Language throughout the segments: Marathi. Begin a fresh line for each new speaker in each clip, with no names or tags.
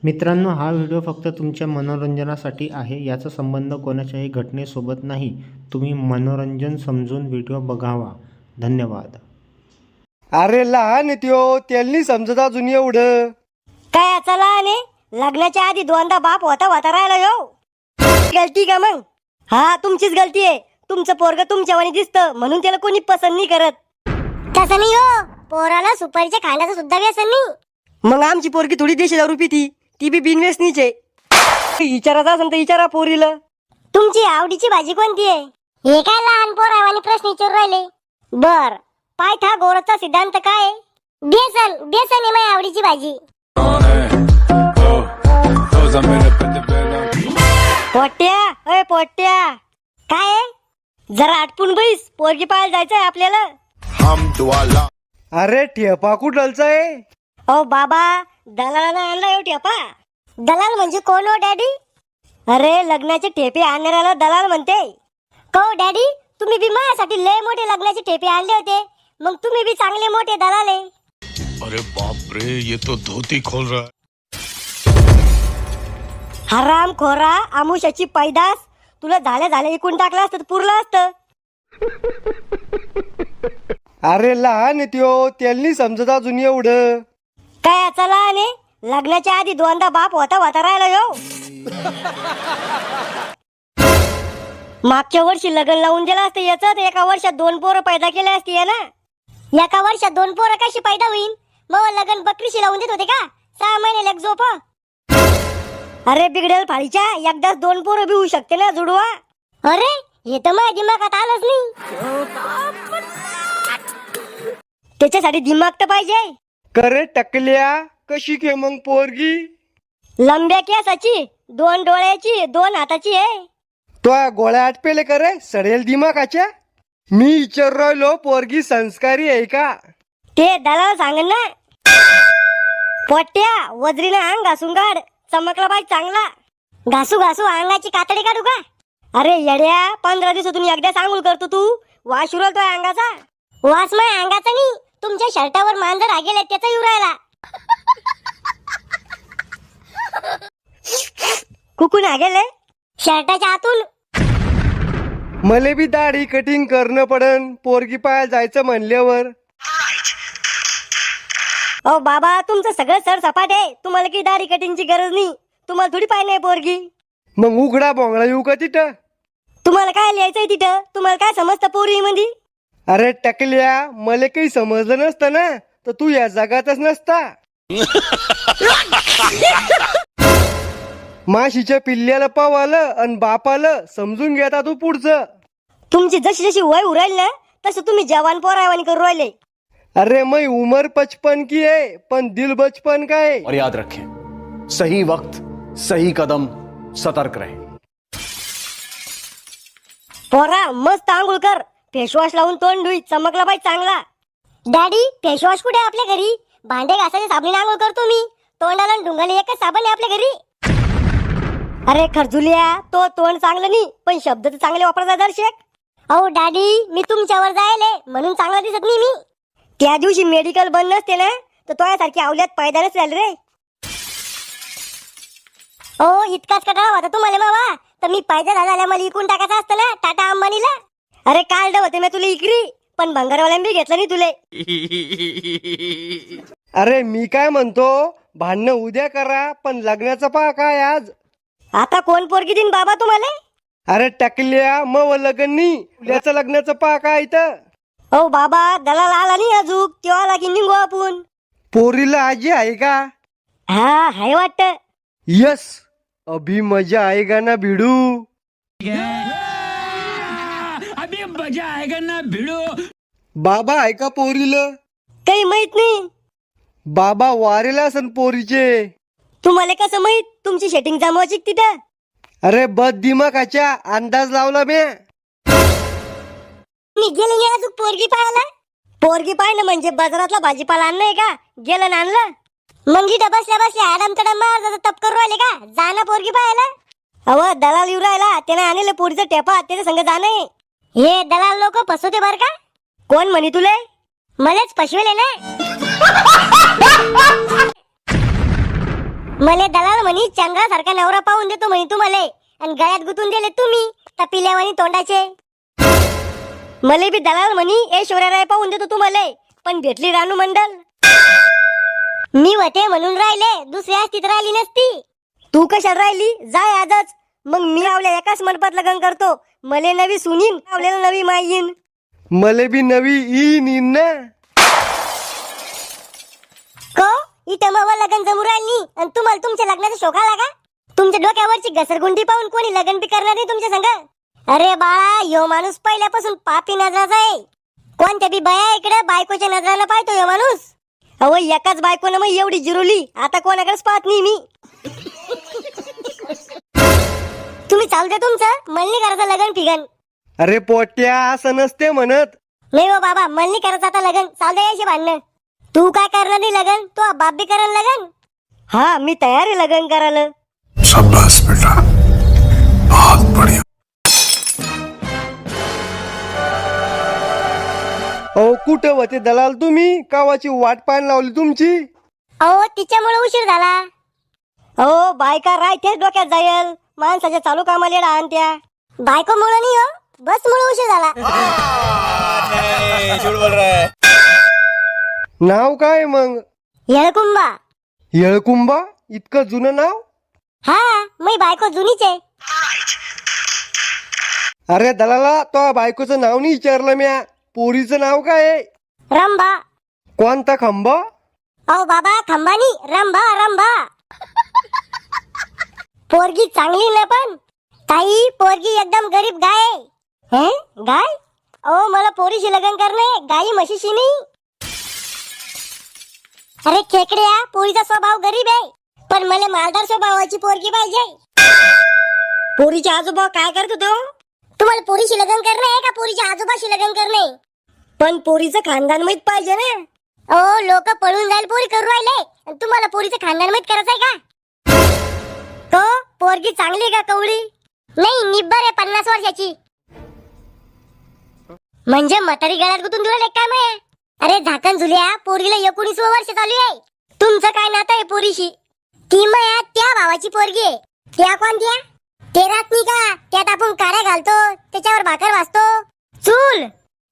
मित्रांनो, हा व्हिडिओ फक्त तुमच्या मनोरंजनासाठी आहे. याचा संबंध कोणाच्याही घटनेसोबत नाही. तुम्ही मनोरंजन समजून व्हिडिओ बघावा. धन्यवाद.
अरे लहान त्यो त्यांनी समजत अजून एवढं
काय याचा लहान आहे? लग्नाच्या आधी दोनदा बाप होता राहिला यो. गलती का मग? हा, तुमचीच गलती आहे. तुमचं पोरग तुमच्यावानी दिसतं म्हणून त्याला कोणी पसंत नाही करत.
तसं नाही हो, पोराला सुपारीच्या खाण्याचं सुद्धा व्यसन नाही.
मग आमची पोरगी थोडी देशी दारू पिती, ती बी बिनव्यसनीच आहे. विचारायचं असेल तर विचारा पोरीला.
तुमची आवडीची भाजी कोणती आहे? हे काय लहान पोरावानी प्रश्न विचारू राहिले. बर, पायथागोरसचा सिद्धांत काय आहे? बेसन बेसन आहे माझी आवडीची भाजी.
पोट्या, अय पोट्या, काय आहे? जरा आटपून बैस, पोरगी पाहायला जायचंय आपल्याला.
अरे ठेपा कुठलचा आहे?
ओ बाबा, दलालानं आणला यो ठेपा.
दलाल म्हणजे कोण हो डॅडी?
अरे लग्नाचे ठेपे आणणाऱ्याला दलाल म्हणते.
को डॅडी, तुम्ही बी माझ्यासाठी लय मोठे लग्नाचे ठेपे आणले होते. मग तुम्ही बी चांगले मोठे दलाल आहे.
अरे बाप रे, ये तो धोती खोल रहा है.
हराम खोरा, आमुष्याची पैदास, तुला झाल्या इकून टाकलं असतं तर पुरलं असतं.
अरे लहान त्यो त्यांनी समजत अजून एवढं
काय याचा लहान आहे? लग्नाच्या आधी दोनदा बाप होता राहिला यो. मागच्या वर्षी लग्न लावून दिलं असतं याचं, तर एका वर्षात 2 पोरं पैदा केले असते या ना.
एका वर्षात 2 पोरं कशी पैदा होईल? मग लग्न बकरीशी लावून देत होते का? 6 महिने लेक झोप.
अरे बिघडेल फाळीच्या, एकदाच 2 पोरं बी होऊ शकते ना जुडवा.
अरे हे तर माझ्या दिमागात आलंच नाही.
त्याच्यासाठी दिमाग तर पाहिजे.
करे टकल्या कशी के मग पोरगी?
लंब्या केसाची, 2 डोळ्याची, 2 हाताची आहे.
तो गोळ्या आटपेले करे सडेल दिमागाच्या. मी विचार राहिलो पोरगी संस्कारी आहे का?
ते दलाल सांगन ना. पोट्या, वजरीनं अंग घासून काढ, चमकला पाहिजे चांगला.
घासू घासू अंगाची कातडी काढू का?
अरे येड्या, 15 दिवसातून एकदा आंघोळ करतो तू. वास उरलतोय अंगाचा.
वास माझ्या अंगाचा नाही, तुमच्या शर्टावर मांजर आगेले त्याचा येऊ राहिला.
कुकून आगेले
शर्टाच्या आतून.
मले बी दाढी कटिंग करणं पडन पोरगी पाहायला जायचं म्हणल्यावर.
ओ बाबा, तुमचं सगळं सर सपाट आहे. तुम्हाला की दाढी कटिंगची गरज नाही. तुम्हाला थोडी पाहिजे नाही पोरगी.
मग उघडा बोंगळा येऊ का तिथं?
तुम्हाला काय लिहायचंय तिथं? तुम्हाला काय समजतं पोरी मध्ये?
अरे टकल्या, मला काही समजलं नसतं ना तर तू या जगातच नसता. माशीच्या पिल्ल्याला पावालं आणि बापालं समजून घेता तू पुढचं.
तुमची जशी जशी वय उरायली ना तसं तुम्ही जवान पोरावानी करू राहिले.
अरे मैं उमर 55 की है पण दिल बचपन का है.
और याद रखें, सही वक्त सही कदम, सतर्क रहें.
पोरा, मस्त आंघोळ कर, फेसवॉश लावून तोंड धुई, चमकला पाहिजे चांगला.
डॅडी, फेसवॉश कुठे आपल्या घरी? भांडे घासायच्या साबणीने आंघोळ करतो मी. तोंडाला आणि डुंगाला एकच साबण आहे आपल्या घरी.
अरे खरजुलिया, तो तोंड चांगलं नाही पण शब्द तर चांगले वापरायचा दर्शक.
अहो डॅडी, मी तुमच्यावर जायले म्हणून चांगला दिसत नाही मी.
त्या दिवशी मेडिकल बंद नसते ना तर तो यासारखी आवल्यात पैदानच झाले रे.
हो, इतकाच कटाळा होता तुम्हाला मावा तर मी पायदा झाला मला इकून टाकायचं असतं ना टाटा अंबानीला.
अरे काल होते मी तुला इकरी, पण भंगारवाल्याने बी घेतलं नाही तुले.
अरे मी काय म्हणतो, भांडणं उद्या करा पण लग्नाचं पहा काय आज.
आता कोण पोरगी देईन बाबा तुम्हाला?
अरे टकल्या, मग लग्न नाही उद्याचं लग्नाचं पहा काय इथं.
हो बाबा, दलाल आला नाही अजून, तेव्हा आला की निघू आपण.
पोरीला आजी आहे का?
हा, हाय वाटत.
यस, अभी मजा आएगा ना भिडू.
अभी मजा आएगा ना भिड़ो.
बाबा आहे का पोरीला?
काही माहित नाही.
बाबा वारेला असन पोरीचे.
तुम्हाला कसं माहित? तुमची सेटिंग जमवायची तिथं.
अरे बद दिमागाच्या अंदाज लावला मी.
मी गेले नाही अजून पोरगी पाहायला.
पोरगी पाहिलं म्हणजे बाजारातला भाजीपाला आणलाय का? गेलं ना आणलं.
मग इथं बसल्या बसल्या आडम तडम मार तप करू राहिले का? जाना पोरगी पाहायला.
अव दलाल येऊ राहिला, त्याने आणलेलं पोरीचं टेपा त्याच्या संग जाणं.
हे दलाल लोक फसवते बर का?
कोण म्हणे तुले?
मलाच फसवेले ना. मले दलाल म्हणी चंद्रासारखा नवरा पाहून देतो म्हणी तुम्हाला आणि गळ्यात गुतून दिले तुम्ही तपिल्यावानी तोंडाचे.
मले बी दलाल म्हणी ऐश्वर्या राय पाहून देतो तुम्हाला, पण भेटली रानू मंडल.
मी होते म्हणून राहिले, दुसरी असती तर राहिली नसती.
तू कशाला राहिली? जाय आजच. मग मी आवल्या एकाच मंडपात लग्न करतो. मले नवी सुनीन, आवल्याला नवी माय येईन.
मले बी नवी येईन ना.
को इथं मग लग्न जमू राहिली आणि तुम्हाला तुमच्या लग्नाचा शोक आला का? तुमच्या डोक्यावरची घसरगुंडी पाहून कोणी लग्न बी करणार नाही तुमच्या संग. अरे बाळा, यो माणूस पहिल्यापासून पापी नजराचा आहे. कोणत्या बी बया इकडे बायकोच्या नजरानं पाहतो यो माणूस.
अहो एकाच बायकोनं मग एवढी जिरवली, आता कोणाकडेच पाहत नाही मी.
तुम्ही चालू द्या तुमचं, मला नाही करायचं लग्न फिगन.
अरे पोट्या, असं नसते म्हणत.
नाही हो बाबा, मला नाही करायचं आता लग्न. चालू द्या याशी भांडणं. तू काय करणार नाही लग्न? तू बाप बी करन लग्न.
हा, मी तयार आहे लग्न करायला.
शाबाश बेटा, बहुत बढ़िया.
अहो कुठं होते दलाल तुम्ही? कावाची वाट पाहायला लावली तुमची.
अहो तिच्यामुळे उशीर झाला.
अहो बायका राय तेच डोक्यात जायल, माणसाच्या चालू कामाला येडा आणत्या.
बायको मुळे नाही हो, बस मुळे उशीर झाला.
नाव काय मग?
येळकुंबा.
येळकुंबा? इतकं जुनं नाव?
हा, मी बायको जुनीच आहे.
अरे दलाला, तो बायकोचं नाव नाही विचारलं म्या. पोरीचं नाव काय आहे?
रंभा.
कोणता खंबा?
अहो बाबा, खंबानी रंभा रंभा. पोरगी चांगली ना पण ताई, पोरगी एकदम गरीब गाय आहे.
हे गाय?
अहो मला पोरीशी लग्न करणे, गाई म्हशीशी नाही. अरे खेकड्या, पोरीचा स्वभाव गरीब आहे, पण मला मालदार स्वभावाची पोरगी पाहिजे.
पोरीचे आजोबा काय करत होते हो?
तुम्हाला पोरीशी लग्न करणे आहे का पोरीच्या आजोबाशी लग्न करणे?
पण पोरीचं खानदान माहित पाहिजे ना.
अहो लोक पळून जाईल पोरी करू राहिले आणि तुम्हाला पोरीचं खानदान माहित करायचंय का? तो पोरगी चांगली का कवळी? नाही, निब्बर आहे 50 वर्षाची. म्हणजे म्हातारी गळ्यात गुतून दिलं काय माय? अरे झाकण झुल्या, पोरीला 19 वर्ष चालू आहे. तुमचं काय नातं आहे पोरीशी? ती माया त्या भावाची पोरगी आहे. त्या कोणत्या? ते रात्री का त्यात आपण काड्या घालतो, त्याच्यावर भाकर वाजतो. चूल.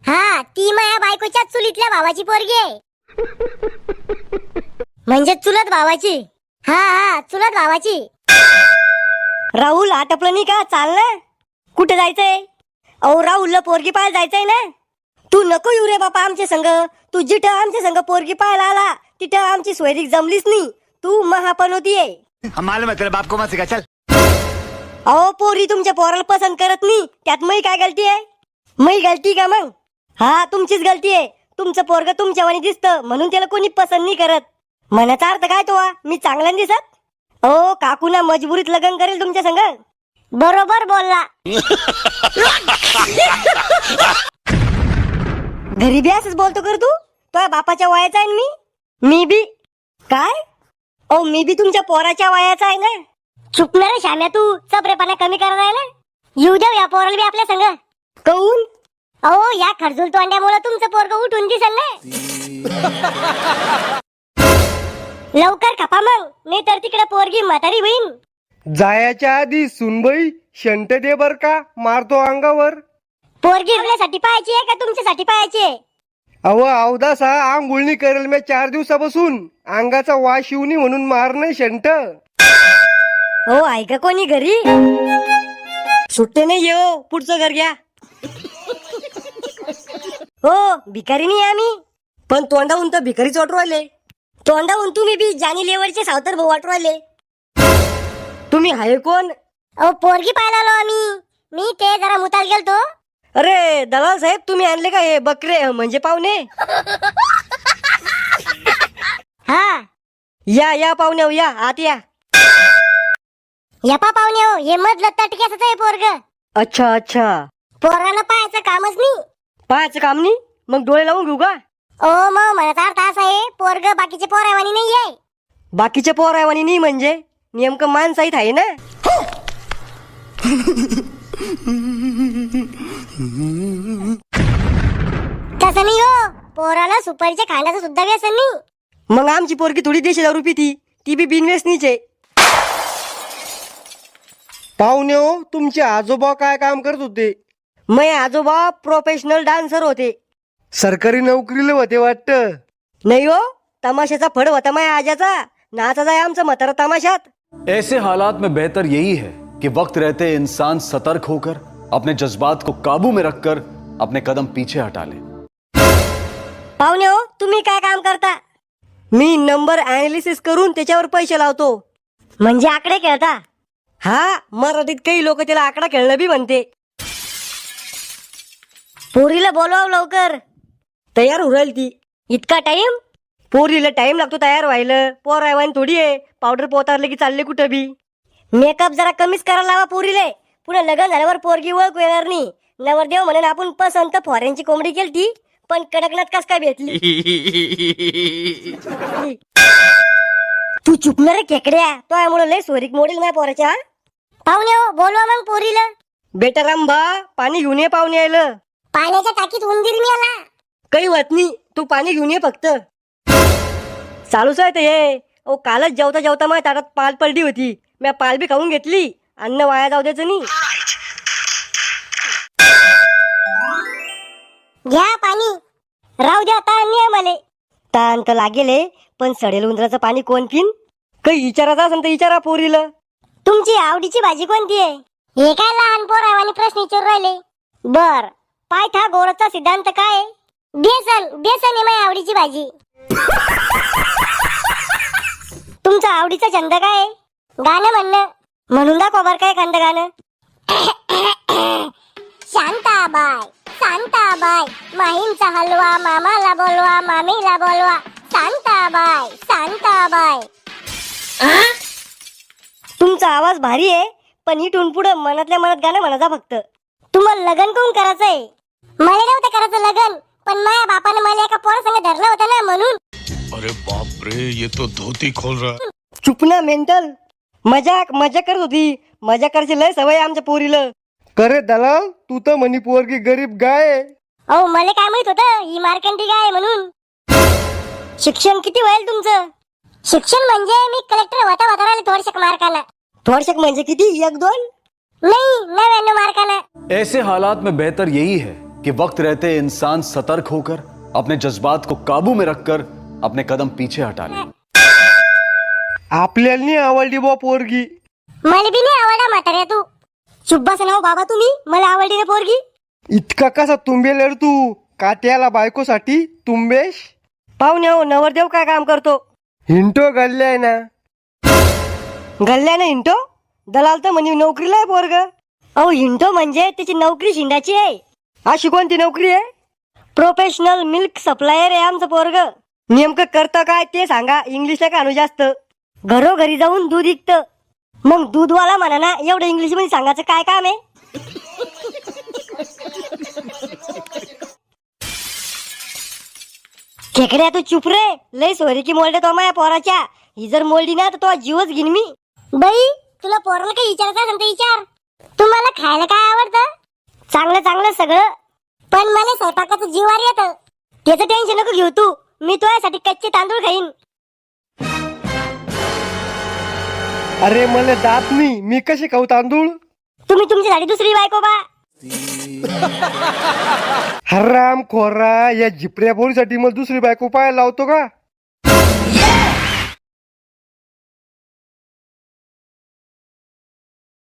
हा, ती माया बायकोच्या चुलीतल्या भावाची पोरगी आहे. म्हणजे चुलत भावाची. हा हा, चुलत भावाची.
राहुल आटपलं नाही का? चाल ना. कुठे जायचंय? अहो राहुलला पोरगी पाहायला जायचंय ना. तू नको येऊ रे बापा आमच्या संग. तू जिथं आमच्या संग पोरगी पाहायला आला तिथं आमची सोयरीक जमलीच नाही. तू महापनोती आहे.
मालूम है तेरे बाप को मत सिखा, चल.
अहो पोरी तुमच्या पोराला पसंत करत नाही, त्यात मी काय गलती आहे? मी गलती का मग? हा, तुमचीच गलती आहे. तुमचं पोरग तुमच्यावानी दिसतं म्हणून त्याला कोणी पसंत नाही करत. मनाचा अर्थ काय तो? मी चांगला नाही दिसत? हो, काकूना मजबुरीत लग्न करेल तुमच्या संग.
बरोबर बोलला.
घरी बी असंच बोलतो कर तू? तो बापाच्या वयाचा आहे ना मी बी. काय? अहो मी बी तुमच्या पोराच्या वयाचा आहे ना.
चुकणार रे शाम्या, तू चपरेपणा कमी करत आहे ना. येऊ द्या या पोराला बी आपल्या संग.
कहून?
अहो या खरजूल तोंड्यामुळे तुमचं पोरग उठून दिसल ना. लवकर खपा मग, नाही तर तिकडे पोरगी म्हातारी होईन.
जायाच्या आधी सुनबाई शंट दे बर का, मारतो अंगावर.
पोरगी आपल्यासाठी पाहायची आहे का तुमच्यासाठी पाहायची आहे?
अव अवदासा आंघोळणी करेल मी 4 दिवसापासून. अंगाचा वास शिवणी म्हणून मार नाही शंट.
हो आहे का कोणी घरी? सुट्टे नाही येऊ, पुढचं घर घ्या. हो, भिकारी नाही आम्ही, पण तोंडाहून तर भिकारीच वाटू राहिले. तोंडाहून तुम्ही बी जानी लेवरचे सावतर भाऊ वाटू राहिले. तुम्ही आहे कोण?
अहो पोरगी पाहायला आलो आम्ही. मी ते जरा मुताल गेलतो.
अरे दलाल साहेब, तुम्ही आणले का हे बकरे म्हणजे पाहुणे?
हा,
या या पाहुणे हो, या आत या.
यपा पाहुणे हो, हे मधलं तटक्याच आहे पोरग.
अच्छा अच्छा,
पोराला पाहायचं कामच नाही.
पाहायचं काम नाही मग डोळे लावून घेऊ का?
ओ मग म्हणत अर्थ असा आहे, पोरग बाकीचे पोरावानी नाही आहे.
बाकीचे पोरावानी नाही म्हणजे नेमकं माणसाहीत आहे ना.
तसं नाही हो, पोराला सुपारीच्या खांद्याचं सुद्धा व्यसन नाही.
मग आमची पोरगी थोडी देशी दारू पिती, ती बी बिनव्यसनीच आहे.
पाहुणे हो, तुमचे आजोबा काय काम करत होते?
मै आजोबा प्रोफेशनल डान्सर होते.
सरकारी नोकरीला होते वाटतं.
नाही हो, तमाशाचा फड होता माझ्या आजाचा. नाचाचा आहे आमचं म्हातारा तमाशात.
ऐसे हालात में बेहतर यही है कि वक्त रहते इंसान सतर्क होकर अपने जज्बात को काबू में रखकर अपने कदम पीछे हटा ले.
पाहुणे हो, तुम्ही काय काम करता? मी नंबर अनालिसिस करून त्याच्यावर पैसे लावतो. म्हणजे आकडे खेळता? हा, मराठीत काही लोक त्याला आकडा खेळणं बी म्हणते. पोरीला बोलवाव लवकर. तयार हो राहिली ती. इतका टाइम? पोरीला टाइम लागतो तयार व्हायला. पोर आहे थोडी आहे, पावडर पोतारले की चालले कुठं बी. मेकअप जरा कमीच करायला लावा पोरीले. पुन्हा लग्न झाल्यावर पोरगी ओळख येणार नाही. नवरदेव म्हणून आपण पसंत फॉरेनची कोंबडी केलती, पण कडकनाथ कस काय भेटली. तू चुकणार रे खेकड्या. तो यामुळे लय सोरीक मोडील माझ्या पोराच्या.
पाहुणे हो, बोलवा मग पोरीला.
बेटा रामबा, पाणी घेऊन ये. पाहुणे यायला
पाण्याच्या टाकीत उंदीर मिळाला.
काही होत नाही, तू पाणी घेऊन ये फक्त. चालूच आहे ते हे. ओ, कालच जेवता जेवता माझ्या ताटात पाल पलटी होती. मी पाल बी खाऊन घेतली. अन्न वाया जाऊ द्यायचं नाही.
घ्या पाणी. राहू द्या, ताण नाही मले.
ताण तर लागेल हे, पण सडेल उंदराचं पाणी कोण पिन? काही विचारायचं असेल तर विचारा पोरीला.
तुमची आवडीची भाजी कोणती आहे? हे काय लहान पोरावानी प्रश्न विचारू राहिले. बर, पायथागोरसचा सिद्धांत काय आहे? बेसन. बेसन आहे माझी आवडीची भाजी. तुमचा आवडीचा छंद काय आहे? गाणं म्हणणं. म्हणून दाखवा बर काय एखादं गाणं. शांताबाई, शांताबाई, माहींचा हलवा मामाला बोलवा, मामीला बोलवा. शांताबाई, शांताबाई.
तुमचा आवाज भारी आहे, पण इथून पुढे मनातल्या मनात गाणं म्हणायचा फक्त.
तुम्हाला लग्न कोण करायचंय? मला नव्हतं करायचं लग्न, पण माझ्या बापानं मला एका पोरासंग धरलं होतं ना, म्हणून.
अरे बाप रे, ये तो धोती खोल रहा है.
चुप ना मेंटल. मजाक करत होती. मजा करायची लय सवय आमच्या पोरीला.
करे दलाल, तू तर म्हणी पोरगी गरीब गाय आहे.
अहो, मला काय माहित होतं ही मार्कंडी गाय आहे म्हणून.
शिक्षण किती होईल तुमचं?
शिक्षण म्हणजे मी कलेक्टर होता राहिले थोडशक मार्कानं.
थोडशक म्हणजे किती? 1-2?
नाही, 99 मार्कानं.
ऐसे हालात में बेहतर यही है कि वक्त रहते इंसान सतर्क होकर अपने जज्बात को काबू में रखकर अपने कदम पीछे हटा ले.
आपल्याला नाही आवडली बा पोरगी.
मला बी नाही आवडा म्हाताऱ्या तू. चुप बसा ना हो बाबा तुम्ही. मला आवडली ना पोरगी.
इतका कसा तुंबेल रे तू? काट्याला बायकोसाठी तुंबेश.
पाहुणे हो, नवरदेव काय काम करतो?
हिंटो गल्ल्याय ना.
गल्ल्यानं हिंटो? दलाल तर म्हणजे नोकरीला आहे पोरग. अहो, हिंटो म्हणजे त्याची नोकरी शिंदाची आहे. अशी कोणती नोकरी आहे? प्रोफेशनल मिल्क सप्लायर आहे आमचं पोरग. नेमकं करतं काय ते सांगा. इंग्लिशला का आणू जास्त. घरोघरी जाऊन दूध विकतं. मग दूधवाला म्हणा ना, एवढं इंग्लिश मध्ये सांगायचं काय काम आहे? खेकड्या तू चुप रे. लय सोरी की मोल्डे तो माझ्या पोराच्या. ही जर मोलडी ना तर तो जीवच घेईन मी.
बाई, तुला पोराला काही विचारायचं असेल तर विचार. तुम्हाला खायला काय आवडतं? चांगलं चांगलं सगळं, पण मला स्वयंपाकाचं जीवार येतं.
त्याचं टेन्शन नको घेऊ तू. मी तुझ्यासाठी कच्चे तांदूळ खाईन.
अरे मला दात नाही, मी कशी खाऊ तांदूळ?
तुम्ही तुमच्यासाठी दुसरी बायको बा.
हराम खोरा, या झिपऱ्या पोरीसाठी मला दुसरी बायको पाहायला लावतो का?